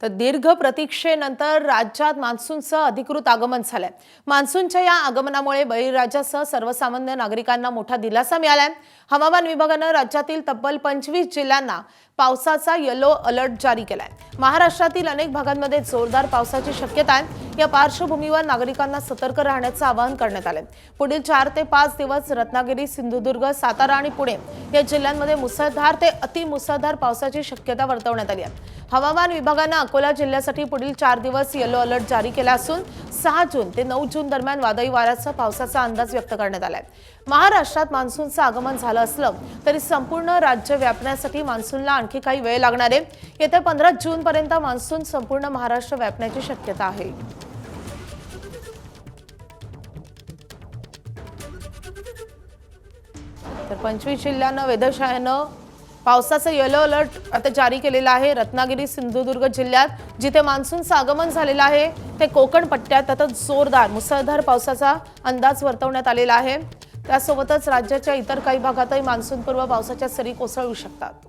तर दीर्घ प्रतीक्षेनंतर राज्यात मान्सूनचं अधिकृत आगमन झालंय। मान्सूनच्या या आगमनामुळे बळीराजासह सर्वसामान्य नागरिकांना मोठा दिलासा मिळालाय। हवामान विभागाने राज्यातील तब्बल 25 जिल्ह्यांना पावसाचा येलो अलर्ट जारी केलाय। महाराष्ट्रातील अनेक भागांमध्ये जोरदार पावसाची शक्यता आहे। या पार्श्वभूमीवर नागरिकांना सतर्क राहण्याचे आवाहन करण्यात आले। पुढील 4 ते 5 दिवस रत्नागिरी, सिंधुदुर्ग, सातारा आणि पुणे या जिल्ह्यांमध्ये मुसळधार ते अतिमुसळधार पावसाची शक्यता वर्तवण्यात आली आहे। हवामान विभागाने अकोला जिल्ह्यासाठी पुढील 4 दिवस येलो अलर्ट जारी केला असून 6 जून ते 9 जून दरम्यान वादळी वाऱ्यासह पावसाचा अंदाज व्यक्त करण्यात आलाय। महाराष्ट्रात मान्सूनचं आगमन झालं असलं तरी संपूर्ण राज्य व्यापण्यासाठी मान्सूनला आणखी काही वेळ लागणार आहे। येत्या 15 जून पर्यंत मान्सून संपूर्ण महाराष्ट्र व्यापण्याची शक्यता आहे। तर 25 जिल्ह्यांना वेधशाळेनं पावसाचं येलो अलर्ट आता जारी केलेला आहे। रत्नागिरी, सिंधुदुर्ग जिल्ह्यात जिथे मान्सूनचं आगमन झालेलं आहे ते कोकण पट्ट्यात आता जोरदार मुसळधार पावसाचा अंदाज वर्तवण्यात आलेला आहे। त्यासोबतच राज्याच्या इतर काही भागातही मान्सूनपूर्व पावसाच्या सरी कोसळू शकतात।